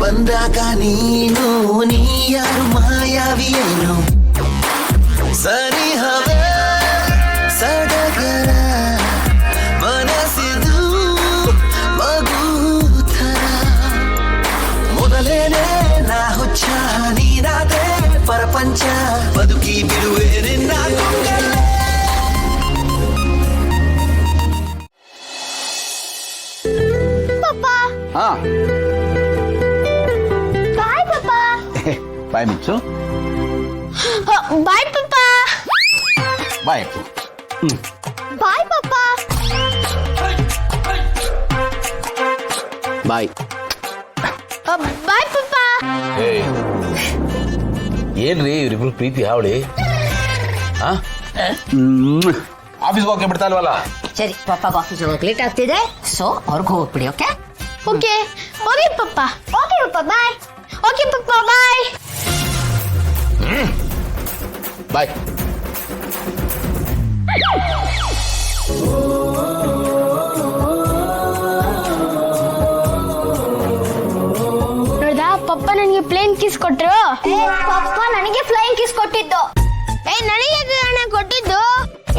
ಬಂದಾಗ ನೀನು ನೀ ಯಾರು ಮಾಯಾವಿಯೇನು ಸರಿ ಹವೆ ಸಡಗರ ಮನಸ್ಸಿದು ಮಗುಥರ ಮೊದಲೇನೆ ನಾ ಹುಚ್ಚ ನೀನಾದೆ ಪರಪಂಚ ಬದುಕಿ ಬಿಡುವೆ ನಿನ್ನ ಕೊಂಗಲೇ ಪಪ್ಪಾ ಬಾಯ್ ಮಿಚ್ಚು ಬಾಯ್ ಪಪ್ಪಾ ಬಾಯ್ ಬಾಯ್ ಪಪ್ಪಾ ಬಾಯ್ ಬಾಯ್ ಪಪ್ಪಾ ಏನ್ರಿ ಇವ್ರಿಬ್ರು ಪ್ರೀತಿ ಹಾವಳಿ ಆಫೀಸ್ಗೆ ಹೋಗಿ ಬಿಡ್ತಾ ಇಲ್ವಲ್ಲ ಸರಿ ಪಪ್ಪಾಗ ಆಫೀಸ್ ಹೋಗಕ್ ಲೇಟ್ ಆಗ್ತಿದೆ ಸೊ ಅವ್ರಿಗೆ ಹೋಗ್ಬಿಡಿ ಓಕೆ ಓಕೆ ಓಕೆ ಪಪ್ಪಾ ಓಕೆ ಪಪ್ಪಾ ಬಾಯ್ ಓಕೆ ಪಪ್ಪಾ ಬಾಯ್ ಬಾಯ್ ನೋಡ್ದಾ ಪಪ್ಪ ನನಗೆ ಪ್ಲೇನ್ ಕಿಸ್ ಕೊಟ್ರು ಪಪ್ಪ ನನಗೆ ಫ್ಲೈಯಿಂಗ್ ಕಿಸ್ ಕೊಟ್ಟಿದ್ದು ನನಗೆ ಕೊಟ್ಟಿದ್ದು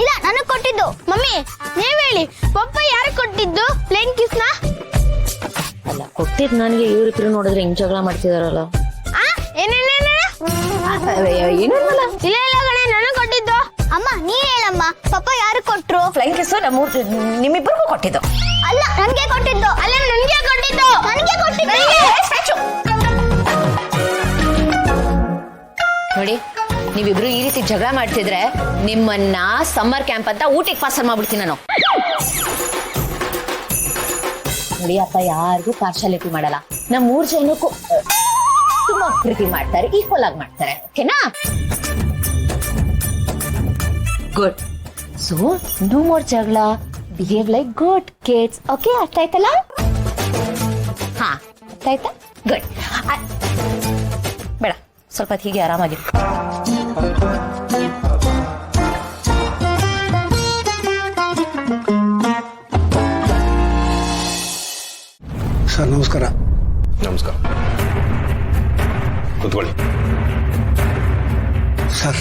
ಇಲ್ಲ ನನಗೆ ಕೊಟ್ಟಿದ್ದು ಮಮ್ಮಿ ನೀವ್ ಹೇಳಿ ಪಪ್ಪ ಯಾರು ಕೊಟ್ಟಿದ್ದು ಪ್ಲೇನ್ ಕಿಸ್ ನ ಅಲ್ಲ ಕೊಟ್ಟಿದ್ ನನಗೆ ಇವ್ರಿಬ್ರು ನೋಡಿದ್ರೆ ಹಿಂಗ್ ಜಗಳ ಮಾಡ್ತಿದಾರಲ್ಲ ಇಲ್ಲ ಇಲ್ಲ ಗಣೆ ನನಗೆ ಕೊಟ್ಟಿದ್ದು ಅಮ್ಮ ನೀ ಹೇಳಮ್ಮ ಪಪ್ಪ ಯಾರು ಕೊಟ್ರು ಫ್ಲೈಂಗ್ ಕಿಸ್ ನಿಮ್ಮಿಬ್ಬರಿಗೂ ಕೊಟ್ಟಿದ್ದು ಅಲ್ಲ ನನಗೆ ಕೊಟ್ಟಿದ್ದು ಅಲ್ಲ ನನಗೆ ಕೊಟ್ಟಿದ್ದು ನನಗೆ ಕೊಟ್ಟಿದ್ದು ನೋಡಿ ನೀವಿಬ್ರು ಈ ರೀತಿ ಜಗಳ ಮಾಡ್ತಿದ್ರೆ ನಿಮ್ಮನ್ನ ಸಮ್ಮರ್ ಕ್ಯಾಂಪ್ ಅಂತ ಊಟಿಗೆ ಪಾರ್ಸಲ್ ಮಾಡ್ಬಿಡ್ತೀನಿ ನಾನು ನೋಡಿ ಅಪ್ಪ ಯಾರಿಗೂ ಪಾರ್ಶಾಲಿಟಿ ಮಾಡಲ್ಲ ನಮ್ಮ 3 ಜನಕ್ಕೂ ತುಂಬಾ ಪ್ರೀತಿ ಮಾಡ್ತಾರೆ ಈಕ್ವಲ್ ಆಗಿ ಮಾಡ್ತಾರೆ ಓಕೆನಾ ಗುಡ್ ಸೊ ನೋ ಮೋರ್ ಜಗಳ behave like good kids okay ಅರ್ಥ ಆಯ್ತಲ್ಲ ಹಾ ಅರ್ಥ ಆಯ್ತಾ ಗುಡ್ ಬೇಡ ಸ್ವಲ್ಪ ಹೀಗೆ ಆರಾಮಾಗಿರು ಸರ್ ನಮಸ್ಕಾರ ನಮಸ್ಕಾರ ಕೂತ್ಕೊಳ್ಳಿ ಸರ್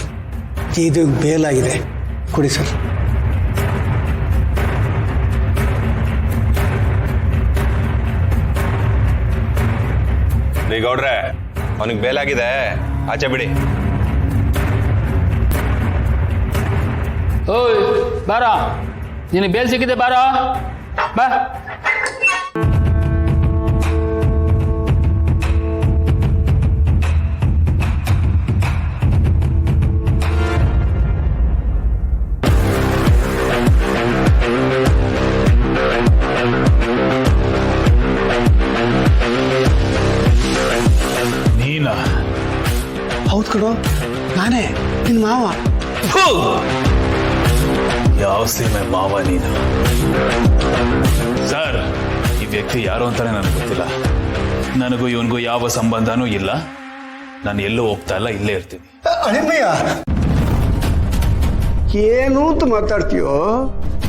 ಇದು ಬೇಲಾಗಿದೆ ಕೊಡಿ ಸರ್ ಗೌಡ್ರೆ ಅವನಿಗೆ ಬೇಲಾಗಿದೆ ಆಚೆ ಬಿಡಿ ಓಯ್ ಬಾರ ನಿನಗೆ ಬೇಲ್ ಸಿಕ್ಕಿದೆ ಬಾರ ಬಾ ನೀನಾ ಹೌದು ಕಣೋ ನಾನೇ ನಿನ್ನ ಮಾವ ಯಾವ ಸೀಮೆ ಮಾವ ನೀನು ಸರ್ ಈ ವ್ಯಕ್ತಿ ಯಾರು ಅಂತಾನೆ ನನಗೆ ಗೊತ್ತಿಲ್ಲ ನನಗೂ ಇವನಿಗೂ ಯಾವ ಸಂಬಂಧನೂ ಇಲ್ಲ ನಾನು ಎಲ್ಲೂ ಹೋಗ್ತಾ ಇಲ್ಲ ಇಲ್ಲೇ ಇರ್ತೀನಿ ಅಳಿಮಯ್ಯ ಏನು ಅಂತ ಮಾತಾಡ್ತೀಯೋ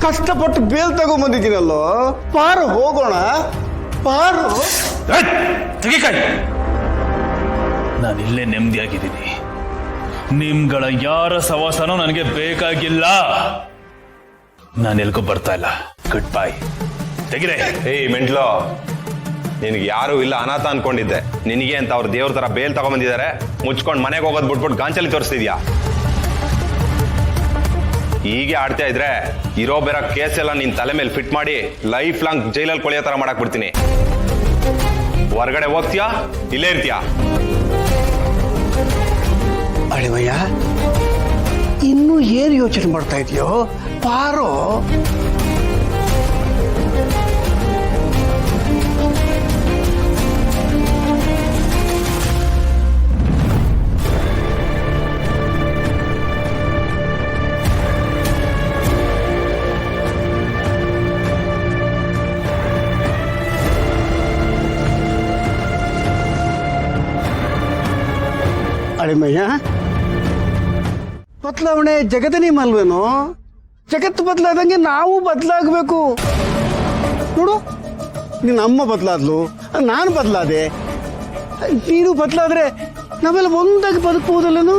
ಕಷ್ಟಪಟ್ಟು ಬೇಲ್ ತಗೊಂಬಂದಿದ್ದೀನಲ್ಲೋ ಪಾರು ಹೋಗೋಣ ಪಾರು ತೆಗಿಕಾಯಿ ನಾನು ಇಲ್ಲೇ ನೆಮ್ಮದಿಯಾಗಿದ್ದೀನಿ ನಿಮ್ಗಳ ಯಾರ ಸವಾಸನೂ ನನಗೆ ಬೇಕಾಗಿಲ್ಲ ನಾನು ಎಲ್ಗೂ ಬರ್ತಾ ಇಲ್ಲ ಗುಡ್ ಬೈ ತೆಗಿರೆ ಏಯ್ ಮೆಂಟ್ಲೋ ನಿನಗೆ ಯಾರು ಇಲ್ಲ ಅನಾಥ ಅನ್ಕೊಂಡಿದ್ದೆ ನಿನಗೆ ಅಂತ ಅವ್ರ ದೇವ್ರ ತರ ಬೇಲ್ ತಗೊಂಬಂದಿದ್ದಾರೆ ಮುಚ್ಕೊಂಡು ಮನೆಗೆ ಹೋಗೋದು ಬಿಟ್ಬಿಟ್ಟು ಗಾಂಚಲಿ ತೋರಿಸ್ತಿದ್ಯಾ ಹೀಗೆ ಆಡ್ತಾ ಇದ್ರೆ ಇರೋ ಬೇರೆ ಕೇಸ್ ಎಲ್ಲ ನಿನ್ ತಲೆ ಮೇಲೆ ಫಿಟ್ ಮಾಡಿ ಲೈಫ್ ಲಾಂಗ್ ಜೈಲಲ್ಲಿ ಕೊಳೆಯೋ ತರ ಮಾಡಕ್ ಬಿಡ್ತೀನಿ ಹೊರಗಡೆ ಹೋಗ್ತೀಯಾ ಇಲ್ಲೇ ಇರ್ತೀಯಾ ಅಳಿಮಯ್ಯ ಇನ್ನೂ ಏನು ಯೋಚನೆ ಮಾಡ್ತಾ ಇದೆಯೋ ಪಾರೋ. ಅಳಿಮಯ್ಯ ಬದಲಾವಣೆ ಜಗದ ನಿಯಮ ಅಲ್ವೇನೋ? ಜಗತ್ತು ಬದಲಾದಂಗೆ ನಾವು ಬದಲಾಗಬೇಕು. ನೋಡು, ನಿನ್ನ ಅಮ್ಮ ಬದಲಾದ್ಲು, ನಾನು ಬದಲಾದೆ, ನೀನು ಬದಲಾದ್ರೆ ನಾವೆಲ್ಲ ಒಂದಾಗಿ ಬದುಕಬಹುದಲ್ಲೇನು?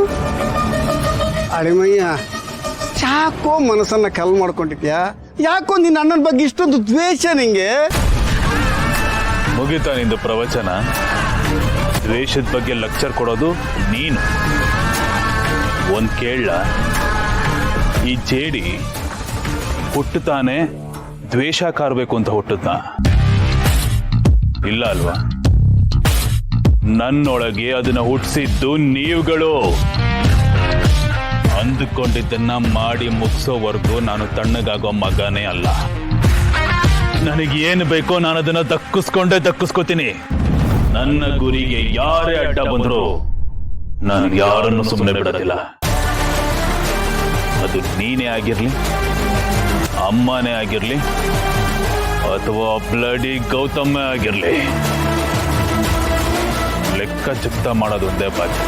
ಅಳಿಮಯ್ಯ ಯಾಕೋ ಮನಸ್ಸನ್ನ ಕಲ್ ಮಾಡ್ಕೊಂಡಿದ್ಯಾ? ಯಾಕೋ ನಿನ್ನ ಅಣ್ಣನ ಬಗ್ಗೆ ಇಷ್ಟೊಂದು ದ್ವೇಷ ನಿಂಗೆ? ಮುಗಿತಾ ನಿಂದು ಪ್ರವಚನ? ದ್ವೇಷದ ಬಗ್ಗೆ ಲೆಕ್ಚರ್ ಕೊಡೋದು ನೀನು. ಒಂದ್ ಕೇಳ, ಈ ಜೇಡಿ ಹುಟ್ಟುತ್ತಾನೆ ದ್ವೇಷ ಕಾರ್ಬೇಕು ಅಂತ ಹುಟ್ಟುತ್ತಾ ಇಲ್ಲ ಅಲ್ವಾ? ನನ್ನೊಳಗೆ ಅದನ್ನ ಹುಟ್ಟಿಸಿದ್ದು ನೀವುಗಳು. ಅಂದುಕೊಂಡಿದ್ದನ್ನ ಮಾಡಿ ಮುಗಿಸೋವರೆಗೂ ನಾನು ತಣ್ಣಗಾಗೋ ಮಗನೇ ಅಲ್ಲ. ನನಗೇನು ಬೇಕೋ ನಾನು ಅದನ್ನ ದಕ್ಕಿಸ್ಕೋತೀನಿ. ನನ್ನ ಗುರಿಗೆ ಯಾರೇ ಅಡ್ಡ ಬಂದ್ರು ನಾನು ಯಾರನ್ನು ಸುಮ್ಮನೆ ಬಿಡೋದಿಲ್ಲ. ಅದು ನೀನೇ ಆಗಿರ್ಲಿ, ಅಮ್ಮನೇ ಆಗಿರ್ಲಿ, ಅಥವಾ ಬ್ಲಡಿ ಗೌತಮ ಆಗಿರ್ಲಿ. ಲೆಕ್ಕ ಚುಕ್ತ ಮಾಡೋದೊಂದೇ ಬಾಕಿ.